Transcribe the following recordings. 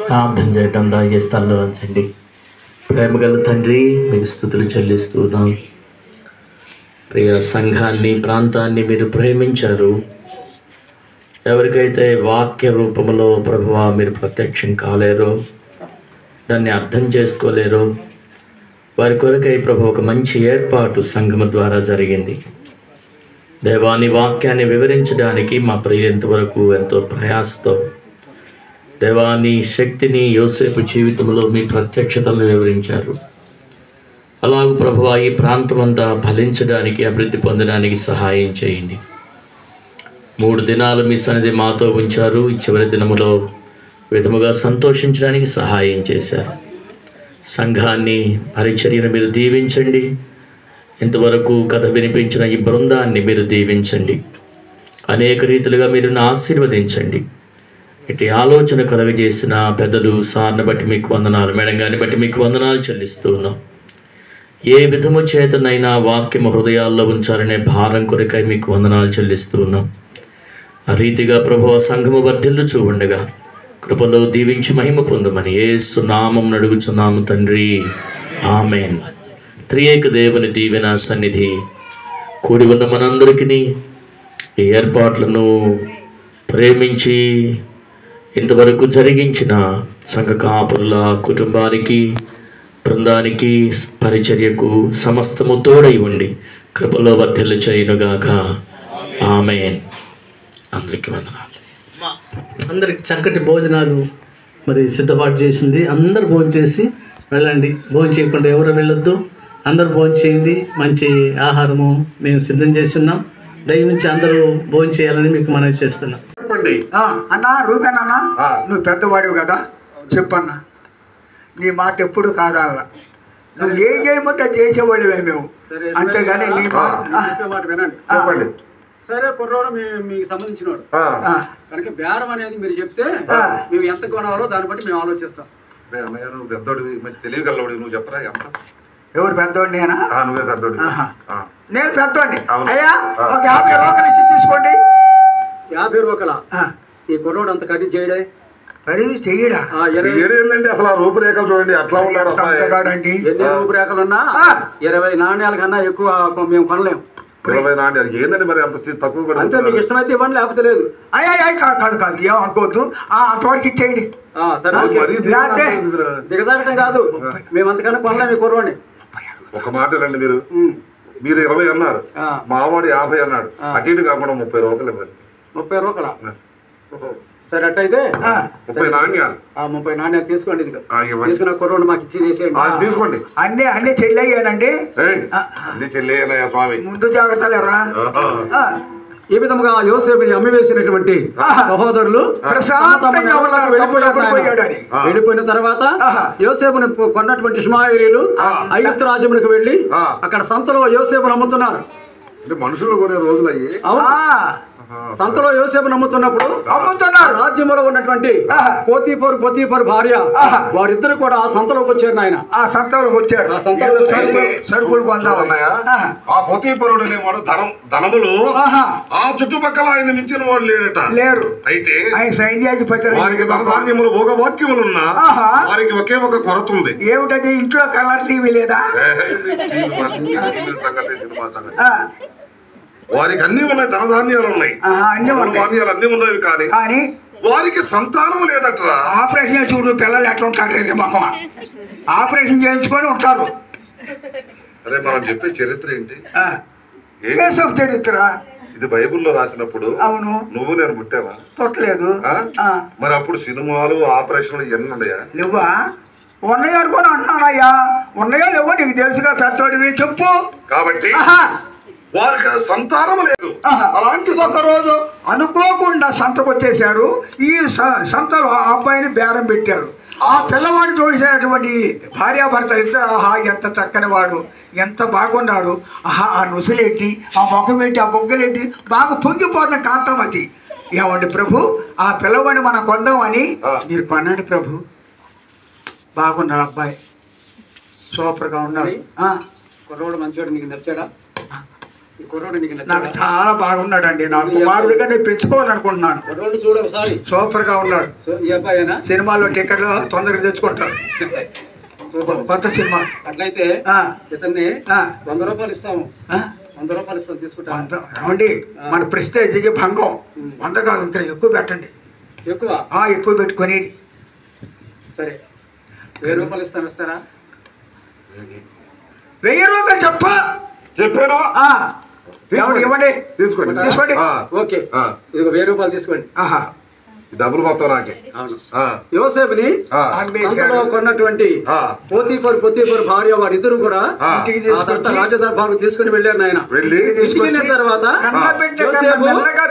ప్రార్థన చేయటం దాగే స్థలంలో ఉంచండి. ప్రేమగల తండ్రి, మీకు స్తుతులు చెల్లిస్తున్నాం. ప్రియ సంఘాన్ని, ప్రాంతాన్ని మీరు ప్రేమించారు. ఎవరికైతే వాక్య రూపంలో ప్రభువా మీరు ప్రత్యక్షం కాలేరో, దాన్ని అర్థం చేసుకోలేరో, వారి కొరకై ప్రభు ఒక మంచి ఏర్పాటు సంఘము ద్వారా జరిగింది. దేవాని వాక్యాన్ని వివరించడానికి మా ప్రియ ఇంతవరకు ఎంతో ప్రయాసతో దేవాని శక్తిని యోసేపు జీవితంలో మీ ప్రత్యక్షతను వివరించారు. అలాగూ ప్రభువా ఈ ప్రాంతం అంతా ఫలించడానికి, అభివృద్ధి పొందడానికి సహాయం చేయండి. 3 దినాలు మీ సన్నిధి మాతో ఉంచారు. ఈ చివరి దినములో విధముగా సంతోషించడానికి సహాయం చేశారు. సంఘాన్ని, పరిచర్యను మీరు దీవించండి. ఇంతవరకు కథ వినిపించిన ఈ బృందాన్ని మీరు దీవించండి. అనేక రీతిలుగా మీరు ఆశీర్వదించండి. ఇటు ఆలోచన కలుగజేసిన పెద్దలు సార్ని బట్టి మీకు వందనాలు, మేడం గారిని బట్టి మీకు వందనాలు చెల్లిస్తూ ఉన్నాం. ఏ విధము చేతనైనా వాక్యము హృదయాల్లో ఉంచాలనే భారం కొరకై మీకు వందనాలు చెల్లిస్తూ ఉన్నాం. ఆ రీతిగా ప్రభువా సంఘము వర్ధిల్లుచూ ఉండగా కృపలో దీవించి మహిమ పొందమని యేసు నామం అడుగుచున్నాము తండ్రి, ఆమేన్. త్రియేక దేవుని దీవెన సన్నిధి కూడి ఉన్న మనందరికీ ఈ ఏర్పాట్లను ప్రేమించి ఇంతవరకు జరిగించిన సంఘ కాపురుల కుటుంబానికి, బృందానికి, పరిచర్యకు సమస్తము తోడై ఉండి కృపలో వర్ధిల్లు చేయునుగాక. ఆమేన్. అందరికీ వందనాలు. అందరికి చక్కటి భోజనాలు మరి సిద్ధపాటు చేసింది. అందరు భోజనం చేసి వెళ్ళండి. భోజనం చేయకుండా ఎవరు వెళ్ళొద్దు. అందరూ భోజనం చేయండి. మంచి ఆహారము మేము సిద్ధం చేస్తున్నాం. దయవించి అందరూ భోజనం చేయాలని మీకు మనవి చేస్తున్నాం. అన్నా రూపేనన్నా, నువ్వు పెద్దవాడివి కదా, చెప్పన్నా. నీ మాట ఎప్పుడు కాదా, నువ్వు ఏం చేయమంటే చేసేవాళ్ళమే మేము, అంతేగాని నీ మాట వినండి. సరే కుర్రోడు మీకు సంబంధించిన వాడు కనుక బేరం అనేది మీరు చెప్తే మేము ఎంత కొనాలో దాన్ని బట్టి మేము ఆలోచిస్తాం. నువ్వు పెద్దోడివి, మంచి తెలియగలవాడు, నువ్వు చెప్పరా ఎంత? ఎవరు పెద్దోడి? నేనా? నువ్వే పెద్దోడి. నేను పెద్దోడిని. అయ్యా ఒక 50 రూపాయలు ఇచ్చి తీసుకోండి. 50 రూపాయల ఈ కుర్రోడు అంత ఖరీదు చేయడే? ఖరీదు చెయ్యడా? ఏంటండి అసలు ఆ రూపురేఖలు చూడండి అట్లా ఉంటారు. ఎన్ని రూపురేఖలున్నా 20 నాణ్యాల కన్నా ఎక్కువ మేము కొనలేము. 20 నాణ్యాలు ఏంటండి మరి అంత తక్కువ? అంతే, మీకు ఇష్టమైతే ఇవ్వండి, లేకపోతే లేదు. అయ్యా కాదు కాదు, ఏమనుకోవద్దు, అంతవరకు ఇచ్చేయండి. దిగజాగటం కాదు, మేము అంతకన్నా కొనలేము ఈ కుర్రోడిని. ఒక మాట రండి, మీరు 20 అన్నారు, మావాడు 50 అన్నాడు, అటు ఇటు కాకుండా 30 రూపాయలు ఇవ్వండి. 30 రూపాయల? సరే అట్టయితే 30 నాణ్యాలు. 30 నాణ్యాలు తీసుకోండి. తీసుకున్న కుర్రోడు మాకు ఇచ్చి తీసుకోండి. అన్నీ చెల్లయ్యానండి. అన్ని చెల్లయ్యానయ్యా స్వామి, ముందు జాగ్రత్తలు ఎరా. ఈ విధముగా యోసేపుని అమ్మివేసినటువంటి సహోదరులు వెళ్ళిపోయిన తర్వాత యోసేపుని కొన్నటువంటి ఇష్మాయేలీయులు ఐగుప్తు రాజ్యమునికి వెళ్ళి అక్కడ సంతలో యోసేపును అమ్ముతున్నారు. మనుషులు కొనే రోజులు అయ్యి సంతలో యోసేపు నమ్ముతున్నప్పుడు రాజ్యంలో ఉన్నటువంటి పోతీఫరు భార్య వారిద్దరు కూడా ఆ సంతలోకి వచ్చారు. నాయన ఆ సంతలోకి వచ్చారు, సరుకులు కొందామన్నాయా. ఆ పోతీఫరుడు అనేవాడు ధనములు ఆ చుట్టుపక్కల ఆయన మించిన వాడు లేరు. అయితే ఆయన సైన్యాధిపతి. వారికి ధనధాన్యములు భోగవాక్యములున్నా వారికి ఒకే ఒక కొరత ఉంది. ఏమిటది? ఇంట్లో కలర్ టీవీ లేదా? వారికి అన్ని ఉన్నాయి, ధనధాన్యాలు ఉన్నాయి, ధాన్యాలు అన్ని ఉన్నాయి, కానీ వారికి సంతానం లేదట్రా. ఆపరేషన్ చూడు, పిల్లలు ఎట్లా ఉంటారు, మొహం ఆపరేషన్ చేయించుకొని ఉంటారు. అరే మనం చెప్పే చరిత్ర ఏంటి? చరిత్ర ఇది బైబిల్లో రాసినప్పుడు. అవును. నువ్వు నేను పుట్టావా? పుట్టలేదు. మరి అప్పుడు సినిమాలు, ఆపరేషన్లు ఇవన్నీ ఉన్నాయా? లేవా? ఉన్నాయా అనుకోని అంటున్నానయ్యా. ఉన్నాయా లేవో నీకు తెలుసుగా, పెద్దోడివి చెప్పు. కాబట్టి వారికి సంతానం లేదు. అలాంటి ఒకరోజు అనుకోకుండా సంతకు వచ్చేసారు. ఈ సంతలో ఆ అబ్బాయిని బేరం పెట్టారు. ఆ పిల్లవాడిని చూసినటువంటి భార్యాభర్తలు ఇద్దరు, ఆహా ఎంత చక్కని వాడు, ఎంత బాగున్నాడు, ఆహా ఆ నుసులేంటి, ఆ ముఖం ఏంటి, ఆ బొగ్గలేంటి, బాగా పొంగిపోతున్న కాంతం అది. ఏమండి ప్రభు, ఆ పిల్లవాడిని మనం కొందామని. మీరు కొన్నాడు ప్రభు, బాగున్నాడు అబ్బాయి, సూపర్గా ఉన్నాడు. కుర్రోడు మంచివాడు, నీకు నచ్చాడా? ఈ కుర్రోడు నీకు నాకు నచ్చాడా? చాలా బాగున్నాడండి. నా కుమారుడిగా నేను పెంచుకోవాలనుకుంటున్నాను. కుర్రోడు చూడు ఒకసారి. సూపర్ గా ఉన్నాడు. ఈ అబ్బాయేనా? సినిమాలో టికెట్లు తొందరగా తెచ్చుకుంటాడు. కొత్త సినిమా. అట్లయితే ఆ, ఇతన్ని ఆ, 100 రూపాయలు ఇస్తాము. ఆ, 100 రూపాయలు ఇస్తాం, తీసుకుంటా. ఏమండి మన ప్రెస్టేజ్కి భంగం. 100 కాదు, ఇంకా ఎక్కువ పెట్టండి. ఎక్కువ? ఎక్కువ పెట్టుకొని. సరే, 1000 రూపాయలు ఇస్తాం, ఇస్తారా? 1000 రూపాయలు చెప్పాను. ఇవ్వండి, తీసుకోండి. తీసుకోండి. ఓకే, ఇదిగో 1000 రూపాయలు తీసుకోండి. ఆహా, డబ్బులు మొత్తం నాకే. యోసేపుని సంతలో కొన్నటువంటి పోతీఫరు భార్య వారిద్దరు కూడా రాజదర్బారు తీసుకుని వెళ్ళారు. ఆయన తీసుకెళ్ళిన తర్వాత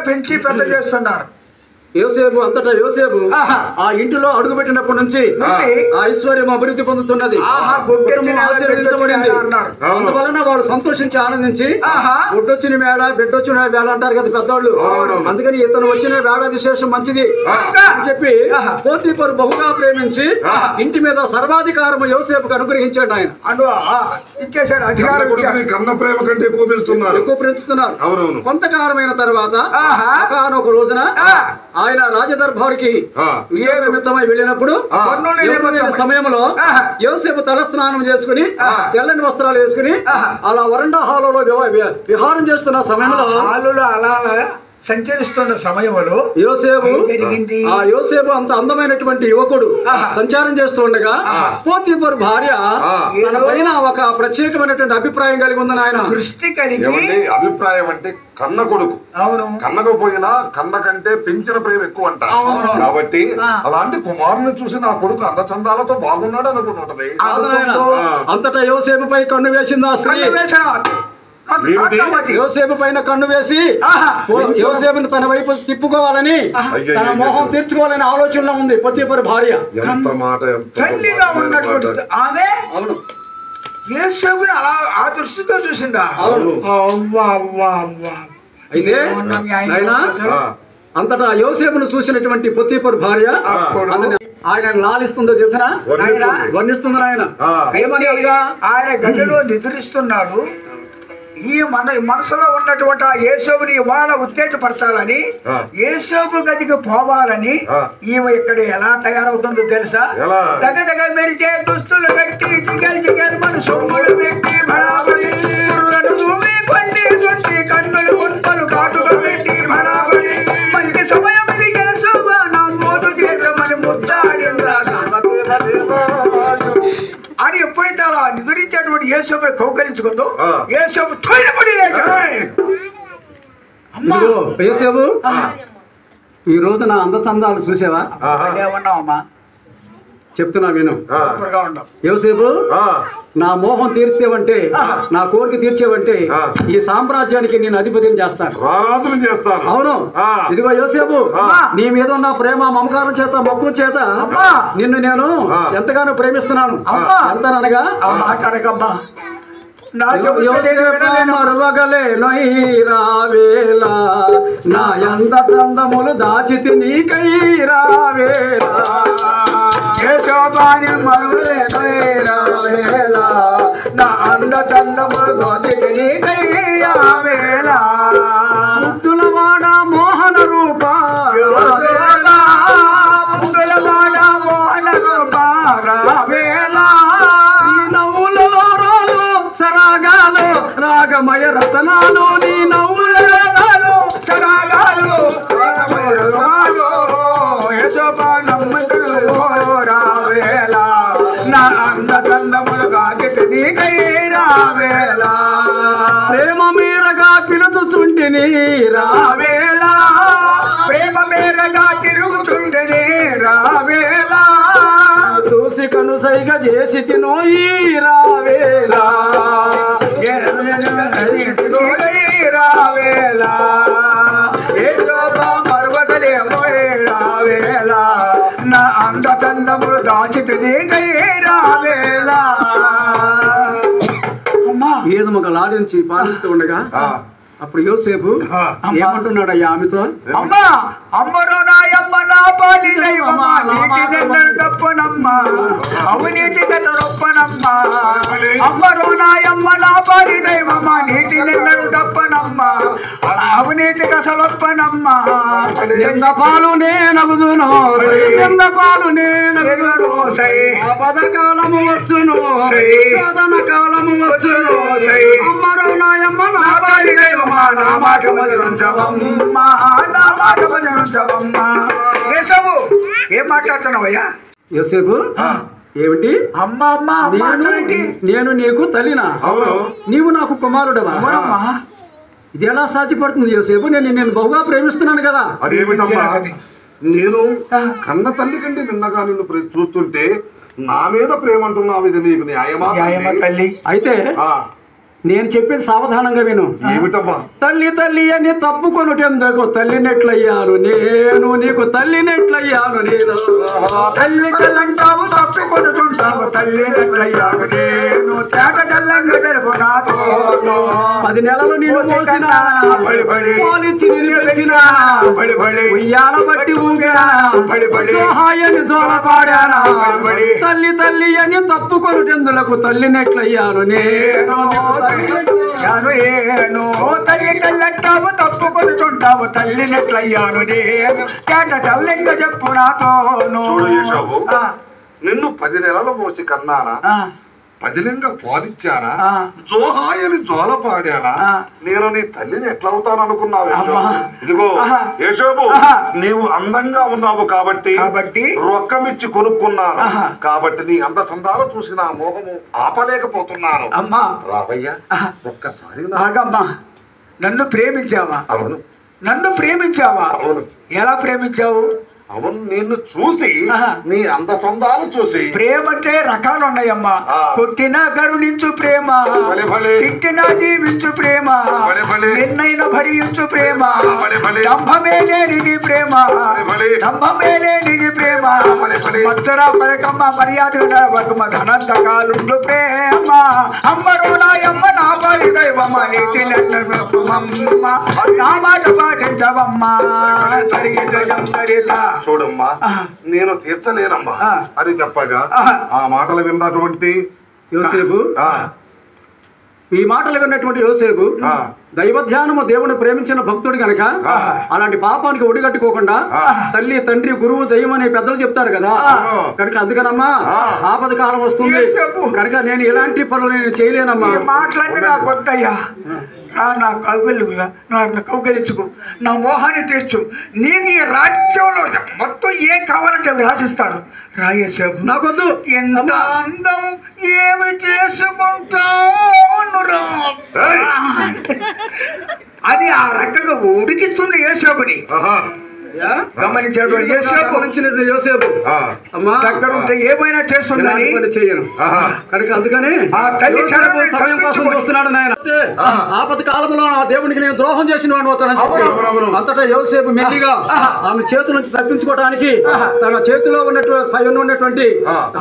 పెంచి పెద్ద చేస్తున్నారు. యోసేపు అంతటా యోసేపు ఆ ఇంటిలో అడుగు పెట్టినప్పటి నుంచి ఆ ఐశ్వర్యం అభివృద్ధి పొందుతున్నది. అందువలన వాడు సంతోషించి ఆనందించి గుడ్డొచ్చిన వేళ బిడ్డొచ్చిన వేళ అంటారు కదా పెద్దవాళ్ళు. అందుకని ఇతను వచ్చిన వేళ విశేషం మంచిది అని చెప్పి పోతీఫరు బహుగా ప్రేమించి ఇంటి మీద సర్వాధికారం యోసేపుకు అనుగ్రహించాడు. ఆయన ఇచ్చేసాడు అధికారం. కన్న ప్రేమ కంటే ఎక్కువ పెంచుతున్నారు. కొంతకాలమైన తర్వాత ఒక రోజున ఆయన రాజదర్బారికి నిమిత్తమై వెళ్ళినప్పుడు సమయంలో యోసేపు తలస్నానం చేసుకుని తెల్లని వస్త్రాలు వేసుకుని అలా వరండా హాల్లో విహారం చేస్తున్న సమయంలో అలా సంచరిస్తున్న సమయంలో యోసేపు అంత అందమైనటువంటి యువకుడు సంచారం చేస్తూ ఉండగా పోతీఫరు భార్య తన పైన ఒక ప్రత్యేకమైనటువంటి అభిప్రాయం కలిగి ఉందని ఆయన దృష్టి కలిగి. అభిప్రాయం అంటే కన్న కొడుకు. అవును, కన్నకపోయినా కన్న కంటే పెంచిన ప్రేమ ఎక్కువ అంట. కాబట్టి అలాంటి కుమారుని చూసి నా కొడుకు అందచందాలతో బాగున్నాడు అనుకుంటుంటది. అంతటా యోసేపు పై కన్ను వేసింది ఆ స్త్రీ. యోసేపు పైన కన్ను వేసి యోసేపుని తన వైపు తిప్పుకోవాలని తన మోహం తీర్చుకోవాలని ఆలోచనలో ఉంది పోతీఫరు భార్య. తల్లిగా ఉన్నటువంటి ఆమె అవును యోసేపుని అలా ఆ దృష్టితో చూసిందా? అయితే అంతటా యోసేపును చూసినటువంటి పోతీఫరు భార్య ఆయన లాలిస్తుందో తెలిసిన వర్ణిస్తుంది. ఆయన గదిలో నిద్రిస్తున్నాడు. ఈ మనసులో ఉన్నటువంటి ఆ యేసోబుని ఇవాళ ఉత్తేజపరచాలని, యేసోబు గదికి పోవాలని ఈమె ఇక్కడ ఎలా తయారవుతుందో తెలుసా? దగ్గర మెరిచే దుస్తులు పెట్టి జిగల్ జిగల్ మన సొమ్ములు పెట్టి బరాబరి కన్నులు గుంపలు కాటుగా పెట్టి బరాబరి మంచి సమయం యేసోబా నా మోదు చేద్దామని ముద్దాడిందా అని ఎప్పుడైతే అలా నిద్రించేటువంటి యేసోబుని కౌకలించుకుందో యేసోబు తొలిపడి యేసోబు ఈ రోజు నా అందచందాలు చూసావా? ఏమన్నావమ్మా? చెప్తున్నా విను. యోసేపు నా మోహం తీర్చేవంటే, నా కోరిక తీర్చేవంటే ఈ సామ్రాజ్యానికి నేను అధిపతిని చేస్తాను. అవును, ఇదిగో యోసేపు, నీ మీద ఉన్న ప్రేమ మమకారం చేత మక్కువ చేత నిన్ను నేను ఎంతగానో ప్రేమిస్తున్నాను. ఎంతనగా రావేలా నా ఎంత చందములు దాచితి నీకై రావేలా నా అంద చందములు దాచితి నీకై రావేలా ముద్దులవాడ మోహన రూప ముద్దులవాడ మోహన రూప రావేలా నవ్వులలో రాలు సరాగాలు రాగమయ రతనాలు నీ నవ్వులలో సరాగాలు రావేలా నా అంద చందములు దాచితి నీకై రావేలా ప్రేమ మీరగా పిలుచుచుంటిని రావేలా ప్రేమ మేరగా తిరుగుతుంటేనే రావేలా చూసి కను సైగ చేసి తినోయి రావేలా రావేలా మరువగలేమో రావేలా నా అంద చందములు దాచితి నీకై రావేలా. ఏదో ఒక లాడించి పాలిస్తూ ఉండగా అప్పుడు యోసేపు ఏమంటున్నాడు అయ్యా ఆమెతో? అమ్మా అమ్మరో నాయమ్మ నా పాలి దైవమా నీతి నిన్నడు తప్పనమ్మా అవినీతి కథ రొప్పనమ్మా అమ్మరో నాయమ్మ నా పాలి దైవమా నీతి నిన్నడు తప్పనమ్మా అవినీతి కసలొప్పనమ్మా నిన్న పాలు నేనగుదును నిన్న పాలు నేనగుదును పదకాలము వచ్చును సాధన కాలము వచ్చును అమ్మరో నాయమ్మ నా పాలి దైవమా నా మాట వదలుంచవమ్మా నా మాట వదలుంచవమ్మా. యేసవు ఏం మాట్లాడుతున్నావయ్యా? యోసేపు ఏమిటి? అమ్మ అమ్మ నేను నీకు తల్లినా, నీవు నాకు కుమారుడవా? ఇది ఎలా సాధ్యపడుతుంది యోసేపు? నేను బహుగా ప్రేమిస్తున్నాను కదా. అదేమిటమ్మా, నేను కన్న తల్లి కంటే నిన్నగా నిన్ను చూస్తుంటే నా మీద ప్రేమ అంటున్నావు, ఇది నీకు న్యాయమా తల్లి? అయితే నేను చెప్పేది సావధానంగా విను. ఏమిటమ్మా? తల్లి తల్లి అని తప్పుకొనుటెందుకు తల్లినెట్లయ్యాను నేను, నీకు తల్లినెట్లయ్యాను నేను. తల్లి తెల్లంటావు తప్పుకొనుతుంటావు తల్లినెట్లయ్యాను నేను, తేట తెల్లంగా తెలుపు నాతో 10 నెలలు నేను మోసిన పాలిచ్చి నిలిచిన ఉయ్యాల బట్టి ఊగినా హాయని జోలపాడానా. తల్లి తల్లి అని తప్పుకొనుటెందులకు తల్లినెట్లయ్యాను నేను. తల్లి తెల్లంటావు తప్పుకొనుతుంటావు తల్లినెట్లయ్యాను నేను, తేట తెల్లంగా చెప్పు నాతోను. నిన్ను 10 నెలలు మోసి కన్నానా, 10 లింగ పాలిచ్చానా, జోహాయని జోల పాడానా, నేను నీ తల్లిని ఎట్లా అవుతాను అనుకున్నావు? ఇదిగో యేషోబు, నీవు అందంగా ఉన్నావు కాబట్టి రొక్కమిచ్చి కొనుక్కున్నాను, కాబట్టి నీ అంద చందాలు చూసి నా మోహము ఆపలేకపోతున్నాను. అమ్మా రావయ్యా, ఒక్కసారి నన్ను ప్రేమించావా? అవును. నన్ను ప్రేమించావా? అవును. ఎలా ప్రేమించావు? అవును, నిన్ను చూసి నీ అంద చందాలు చూసి. ప్రేమ అంటే రకాలు ఉన్నాయమ్మా. కొట్టినా కరుణించు ప్రేమ, తిట్టినా దీవించు ప్రేమ, ఎన్నైనా భరించు ప్రేమ, డంభమే లేనిది ప్రేమ, డంభమే లేనిది ప్రేమ, మచ్చరా పరకమ్మ మర్యాద ఘనంతకాలుండు ప్రేమ. అమ్మరు నాయమ్మ నా పాలి దైవమ్మ నీతి నా మాట పాటించవమ్మా. చూడమ్మా, నేను తీర్చలేనమ్మా అని చెప్పగా ఆ మాటలు విన్నటువంటి యోసేపు, ఈ మాటలు విన్నటువంటి యోసేపు దైవధ్యానము దేవుని ప్రేమించిన భక్తుడు కనుక అలాంటి పాపానికి ఒడిగట్టుకోకుండా తల్లి తండ్రి గురువు దైవం అనే పెద్దలు చెప్తారు కదా, కనుక అందుకనమ్మా ఆపద కాలం వస్తుంది కనుక నేను ఇలాంటి పనులు నేను చేయలేనమ్మా. మాట్లాడి నాకు వద్దయ్యా, నా కౌగలించుకు, నా మోహాన్ని తీర్చు. నేను ఈ రాజ్యంలో మొత్తం ఏం కావాలంటే అవి రాసిస్తాడు. రాయేసేపు నాకొద్దు. ఎంత అందం ఏమి చేసుకుంటాను అని ఆ రకంగా ఉడికిస్తుంది యేసేపుని. గమనించాడు యోసేపు దగ్గరుంటే ఏమైనా చేస్తుందని చెయ్యను కనుక అందుకని ఆ తల్లి సమయం కోసం వస్తున్నాడు నాయన. ఆపద కాలంలో ఆ దేవునికి నేను ద్రోహం చేసిన వాడిని అవుతాను. అంతటా యోసేపు మెల్లిగా ఆమె చేతుల నుంచి తప్పించుకోవడానికి తన చేతిలో ఉన్నటువంటి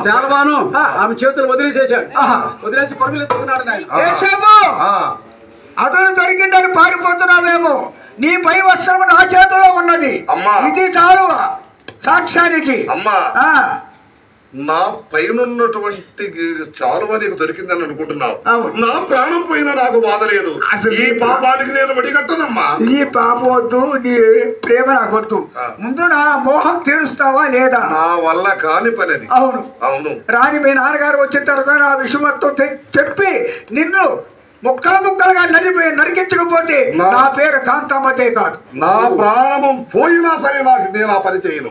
శాల్వాను ఆమె చేతులు వదిలేసేసాడు. వదిలేసి పరుగులు ఎత్తుకున్నాడు నాయన. అతను జరిగిందని పారిపోతున్నావేమో, నీ పై వస్త్రం నా చేతిలో ఉన్నది, ఇది చాలు సాక్ష్యానికి. అమ్మా, నా పైనటువంటి చాలువ నీకు దొరికిందని అనుకుంటున్నావు. నా ప్రాణం పోయినా నాకు బాధ లేదు. ఈ పాపానికి నేను వడిగట్టనమ్మా. ఈ పాపం వద్దు, నీ ప్రేమ నాకు వద్దు. ముందు నా మోహం తీరుస్తావా లేదా? నా వల్ల కాని పని. అవును అవును. రాని మీ నాన్నగారు వచ్చిన తర్వాత నా విషయం మొత్తం చెప్పి నిన్ను ముక్కలు ముక్కలుగా నరికించకపోతే నా పేరు కాంతామతే కాదు. నా ప్రాణము పోయినా సరే నాకు నేను ఆ పని చేయను.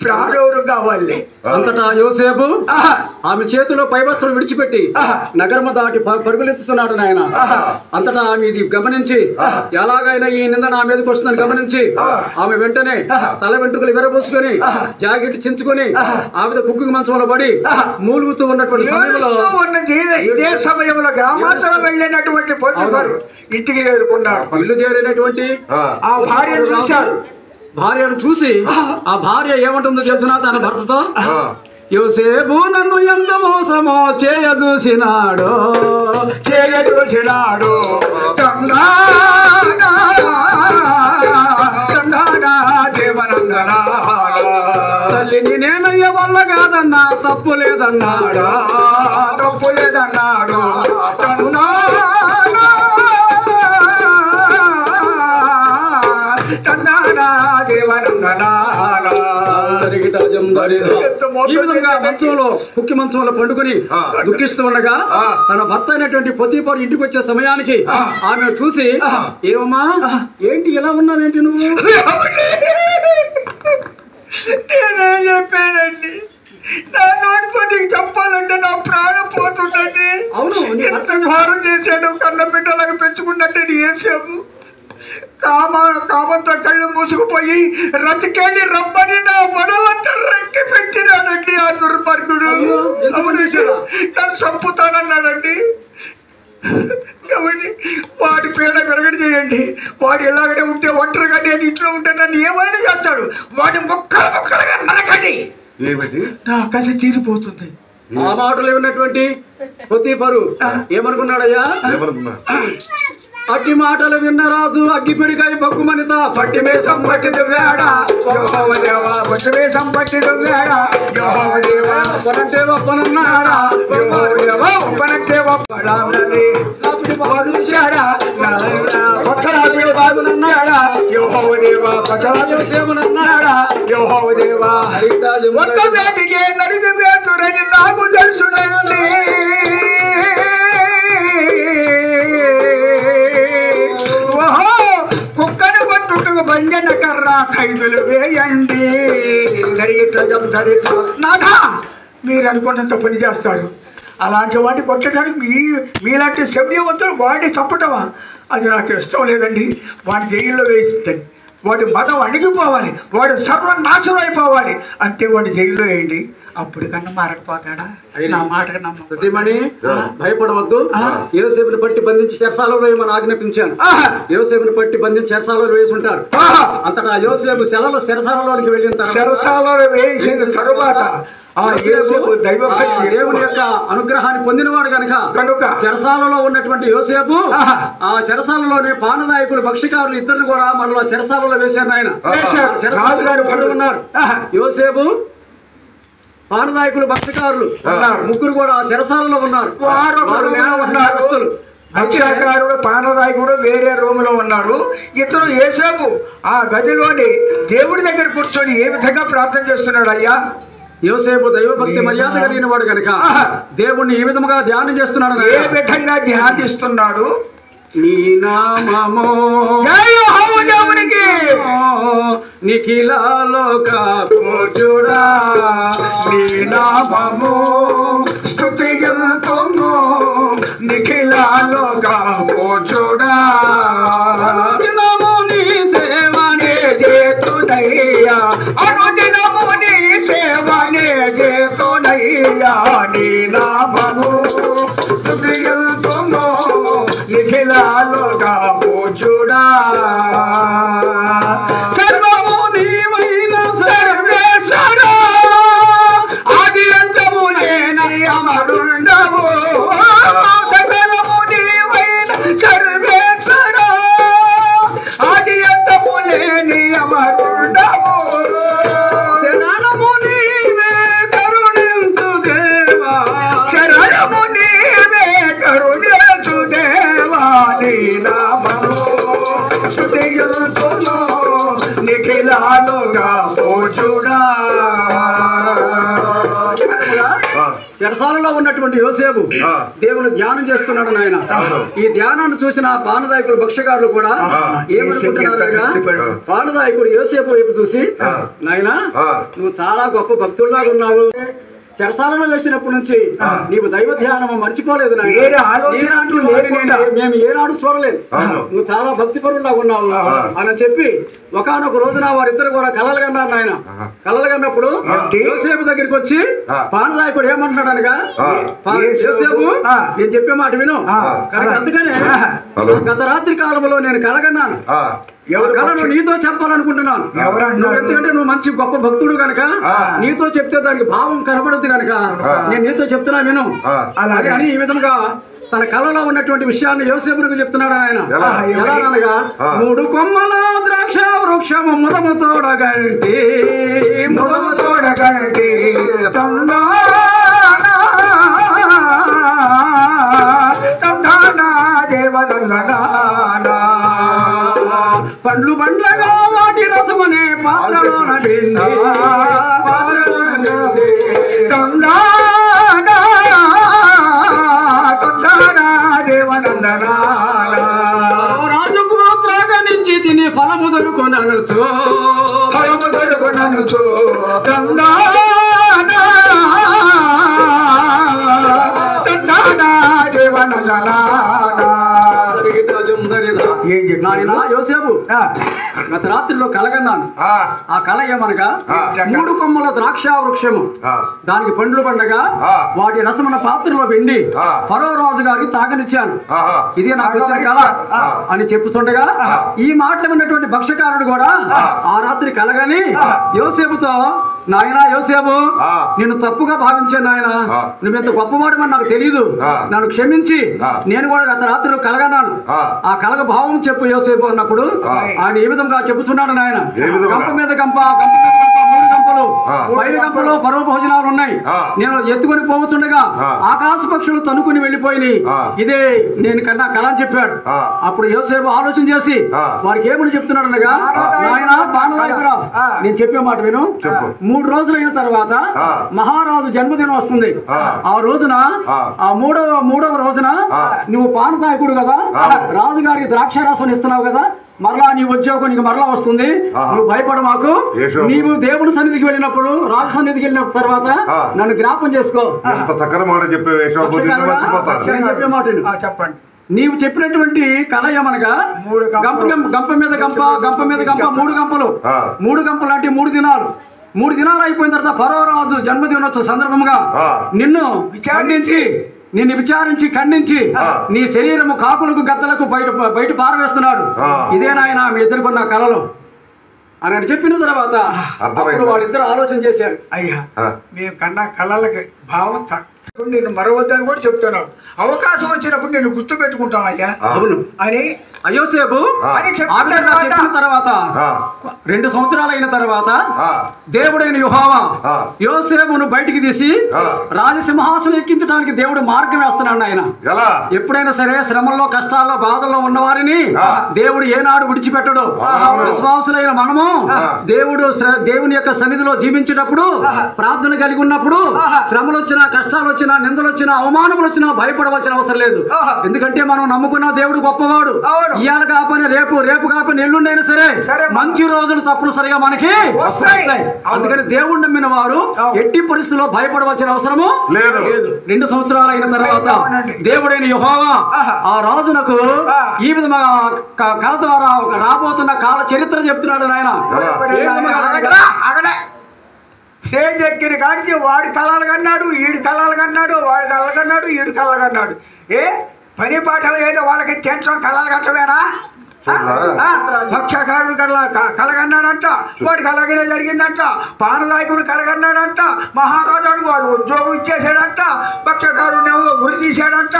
ప్రాణెవరు కావాలి? అంతటా యోసేపు ఆమె చేతిలో పైవస్త్రం విడిచిపెట్టి నగరము దాటి పరుగులెత్తుతున్నాడు నాయన. అంతటా ఆమె ఇది గమనించి ఎలాగైనా ఈ నింద నా మీదకి వస్తుందని గమనించి ఆమె వెంటనే తల వెంట్రుకలు విరబోసుకొని జాకెట్ చించుకొని ఆమె కుక్కు మంచంలో పడి మూలుగుతూ ఉన్నటువంటి ఇదే సమయంలో గ్రామాంతరం వెళ్ళినటువంటి పొద్దుగారు ఇంటికి చేరుకున్నాడు. ఇల్లు చేరినటువంటి ఆ భార్యను చూశాడు. భార్యను చూసి ఆ భార్య ఏమంటుందో తెలుసునా తన భర్తతో, యోసేపు నన్ను ఎంత మోసమో చేయదూసినాడు దేవనందనా లేదన్నాడా తప్పు లేదన్నాడు ఈ విధంగా మంచంలో కుక్కి మంచంలో పండుకొని దుఃఖిస్తూ ఉండగా తన భర్త అయినటువంటి పొతీఫరు ఇంటికి వచ్చే సమయానికి ఆమె చూసి ఏమమ్మా ఏంటి ఇలా ఉన్నావేంటి నువ్వు నేనేం చెప్పానండి నా నోటితో నీకు చెప్పాలంటే నా ప్రాణం పోతుందండి అవును ఎంత ఘోరం చేశాడు కన్న బిడ్డలాగా పెంచుకున్నట్టే ఏసేపు కామంతో కళ్ళు మూసుకుపోయి రతికెళ్ళి రమ్మని నా బొడలంతా రెక్కి పెట్టినాడండి ఆ దుర్మార్గుడు నన్ను చంపుతానన్నాడండి కాబట్టి వాడి పీడ వెరగడి చేయండి వాడు ఎలాగనే ఉంటే ఒంటరిగా నేను ఇంట్లో ఉంటే నన్ను ఏమైనా చేస్తాడు వాడి ముక్కలుగా నరకండి నా కసి తీరిపోతుంది ఆ మాటలు ఉన్నటువంటి పొతీఫరు ఏమనుకున్నాడయ్యా అట్టి మాటలు విన్న రాజు అగ్గిపిడికాయ బగ్గుమనిత పట్టి మేసం పట్టి దువ్వాడా యెహోవా దేవా పట్టి మేసం పట్టి దువ్వాడా యెహోవా దేవా ఒప్పనంటే ఒప్పనన్నాడా యెహోవా దేవా ఒప్పనంటే ఒప్పడాలని బాగుశాడా పచ్చరాజుడు బాగునన్నాడా యెహోవా దేవా పచ్చరాజుడు సేవనన్నాడా యెహోవా దేవా ఒక్క వేటికి నలుగు వేతురని నాకు తెలుసునండి కుక్కను పట్టుకు బంజన కర్ర ఖైదులు వేయండి నాథా మీరు అనుకున్నంత పని చేస్తారు అలాంటి వాడిని కొట్టడానికి మీలాంటి శబ్దవంతులు వాడిని చంపటమా అది నాకు ఇష్టం లేదండి వాడి జైల్లో వేసి వాడి మతం అణిగిపోవాలి వాడు సర్వనాశనం అయిపోవాలి అంటే వాడి జైల్లో వేయండి అప్పుడు కన్నా మారకపోతాడా నా మాటకు నమ్మకమని భయపడవద్దు యోసేపుని పట్టి బంధించి చెరసాలలో వేయమని ఆజ్ఞాపించాను యోసేపుని పట్టి బంధించి చెరసాలలో వేసి ఉంటారు అంతటా యోసేపు చెరసాలలోనికి వెళ్ళిన చెరసాలలో వేసిన తరువాత దేవుని యొక్క అనుగ్రహాన్ని పొందినవాడు కనుక చెరసాలలో ఉన్నటువంటి యోసేపు ఆ చెరసాలలోనే పానదాయకులు భక్షకారులు ఇద్దరు కూడా మనలో చెరసాలలో వేశారు ఆయన ఉన్నారు యోసేపు పానదాయకులు భక్షకారులు ముగ్గురు కూడా చెరసాలలో ఉన్నారు భక్షకారుడు పానదాయకుడు వేరే రూములో ఉన్నారు ఇతను యోసేపు ఆ గదిలోని దేవుడి దగ్గర కూర్చొని ఏ విధంగా ప్రార్థన చేస్తున్నాడు అయ్యా యోసేపు దైవభక్తి మర్యాద కలిగిన వాడు కనుక దేవుణ్ణి ఈ విధముగా ధ్యానం చేస్తున్నాడు ఏ విధంగా ధ్యానిస్తున్నాడు నీ నామమో దేవునికి నిఖిలలోకూడా నీ నామము స్తుతియంతును నిఖిలలోకూడా నీ సేవనే చేతునయ్యా అనుదినము నీ సేవనే చేతునయ్యా నీ నామము స్తుతియంతును నిఖిలలోగా పూజుడా సర్వము నీవైన సర్వేశ్వరా ఆది అంతము లేని అమరుండవు సకలము నీవైన సర్వేశ్వరా ఆది అంతము లేని అమరుండవు శరణము నీవే కరుణించు దేవా శరణము నీవే కరుణించు దేవా నీ నామము స్తుతియంతును నిఖిలాలుగా పూజుడా చెరసాలలో ఉన్నటువంటి యోసేపు దేవుని ధ్యానం చేస్తున్నాడు నాయన ఈ ధ్యానాన్ని చూసిన పానదాయకులు భక్షకారులు కూడా ఏమనుకుంటున్నారు పానదాయకుడు యోసేపు వైపు చూసి నాయనా నువ్వు చాలా గొప్ప భక్తుల్లాగా ఉన్నావు చెరసాలలో వేసినప్పటి నుంచి నీవు దైవ ధ్యానం మర్చిపోలేదు మేము ఏనాడు చూడలేదు నువ్వు చాలా భక్తి పరుల్లాగా ఉన్నావు అని చెప్పి ఒకనొక రోజున వారిద్దరు కూడా కలలు కన్నారు ఆయన కలలు కన్నప్పుడు యోసేపు దగ్గరికి వచ్చి పానదాయకుడు ఏమంటున్నాడు అనగా యోసేపు నేను చెప్పే మాట విను అందుకనే గత రాత్రి కాలంలో నేను కలగన్నాను కళను నీతో చెప్పాలనుకుంటున్నాను ఎందుకంటే నువ్వు మంచి గొప్ప భక్తుడు కనుక నీతో చెప్తే దానికి భావం కనబడుద్ది కనుక నేను నీతో చెప్తున్నా విను అని ఈ విధంగా తన కళలో ఉన్నటువంటి విషయాన్ని యోసేపుకు చెప్తున్నాడు ఆయన ఎలా అనగా 3 కొమ్మల ద్రాక్ష వృక్షము ముదముతోడగంటి ముదముతోడగంటి పండ్లు పండ్లగా వాటి రసమనే పాత్రలోన పిండి రాజుకు త్రాగనించి తిని ఫలము దొరుకుననుచు యోసేపు గత రాత్రిలో కలగన్నాను. ఆ కల ఏమనగా 3 కొమ్మల ద్రాక్ష వృక్షము, దానికి పండ్లు పండగా వాటి రసమున పాత్రలో పిండి ఫరో రాజు గారికి తాగనిచ్చాను. ఇదే నాకు వచ్చిన కళ అని చెప్పుతుండగా ఈ మాటలు విన్నటువంటి భక్ష్యకారుడు కూడా ఆ రాత్రి కలగని యోసేపుతో, నాయనా యోసేపు, నేను తప్పుగా భావించాను నాయన, నువ్వెంత గొప్పవాడమని నాకు తెలియదు, నన్ను క్షమించి నేను కూడా గత రాత్రిలో కలగన్నాను, ఆ కలగ భావం చెప్పు యోసేపు అన్నప్పుడు ఆయన ఏ విధంగా చెప్పుచున్నాడు నాయన. గంప మీద గంప, గంప మీద గంప, 3 గంపలు, పైన గంపలో పర్వ భోజనాలు ఉన్నాయి. నేను ఎత్తుకొని పోవచ్చుండగా ఆకాశ పక్షులు తనుకుని వెళ్ళిపోయినాయి, ఇదే నేను కన్నా కళ అని చెప్పాడు. అప్పుడు యోసేపు ఆలోచన చేసి వారికి ఏమని చెప్తున్నాడు అనగా, నాయన బాణనాయకురావు, నేను చెప్పే మాట విను. 3 రోజులైన తర్వాత మహారాజు జన్మదినం వస్తుంది. ఆ రోజున ఆ మూడవ రోజున నువ్వు పానదాయకుడు కదా, రాజుగారికి ద్రాక్షారసం ఇస్తున్నావు కదా, మరలా నీ ఉద్యోగం నీకు మరలా వస్తుంది, నువ్వు భయపడ మాకు. నీవు దేవుడి సన్నిధికి వెళ్ళినప్పుడు, రాజు సన్నిధికి వెళ్ళిన తర్వాత నన్ను జ్ఞాపం చేసుకో. చెప్పే మాట చెప్పండి. నీవు చెప్పినటువంటి కళ ఏమనగా గంప మీద గంప, గంప మీద గంప, 3 గంపలు, 3 గంపలు అంటే 3 దినాలు. 3 దినాలు అయిపోయిన తర్వాత ఫరో రాజు జన్మదినోత్సవ సందర్భంగా నిన్ను విచారించి ఖండించి నీ శరీరము కాకులకు గద్దలకు బయట పారవేస్తున్నాడు. ఇదే నాయన మీ ఇద్దరికి ఉన్న కళలు అని చెప్పిన తర్వాత అప్పుడు వాళ్ళిద్దరు ఆలోచన చేశారు. అయ్యా మేము కన్నా కళలకి భావం నేను మరవద్దని కూడా చెప్తున్నావు. అవకాశం వచ్చినప్పుడు నేను గుర్తు పెట్టుకుంటాం అయ్యా అని యోసేపు చెప్పిన తర్వాత 2 సంవత్సరాలు అయిన తర్వాత దేవుడైన యెహోవా యోసేపును బయటికి తీసి రాజసింహాసనం ఎక్కించడానికి దేవుడు మార్గం వేస్తున్నాడు. ఆయన ఎప్పుడైనా సరే శ్రమల్లో, కష్టాల్లో, బాధల్లో ఉన్నవారిని దేవుడు ఏనాడు విడిచిపెట్టడు. విశ్వాసులైన మనము దేవుని యొక్క సన్నిధిలో జీవించేటప్పుడు, ప్రార్థన కలిగి ఉన్నప్పుడు శ్రమలు వచ్చినా, కష్టాలు వచ్చినా, నిందలు వచ్చినా, అవమానములు వచ్చినా భయపడవలసిన అవసరం లేదు. ఎందుకంటే మనం నమ్ముకున్న దేవుడు గొప్పవాడు. ఇవాళ కాకపోయినా రేపు, రేపు కాకపోయినా ఎల్లుండైనా సరే మంచి రోజులు తప్పనిసరిగా మనకి వస్తాయి. అందుకని దేవుడు నమ్మిన వారు ఎట్టి పరిస్థితుల్లో భయపడవలసిన అవసరము లేదు. 2 సంవత్సరాలు అయిన తర్వాత దేవుడైన యెహోవా ఆ రాజునకు ఈ విధంగా కళ ద్వారా రాబోతున్న కాల చరిత్ర చెప్తున్నాడు. ఆయన స్టేజ్ ఎక్కిన కాడికి వాడి కళలు కన్నాడు, ఈడు కళలు కన్నాడు, వాడి కళలు కన్నాడు, ఈడు కళలు కన్నాడు. పని పాఠం లేదో వాళ్ళకి తింటాం, కళలు కట్టమేనా? భక్ష్యకారుడు కలగన్నాడంట, వాడికి అలాగనే జరిగిందంట. పానదాయకుడు కలగన్నాడంట, మహారాజుడు వాడు ఉద్యోగం ఇచ్చేసాడంట, భక్ష్యకారుడు ఉరి తీశాడంట.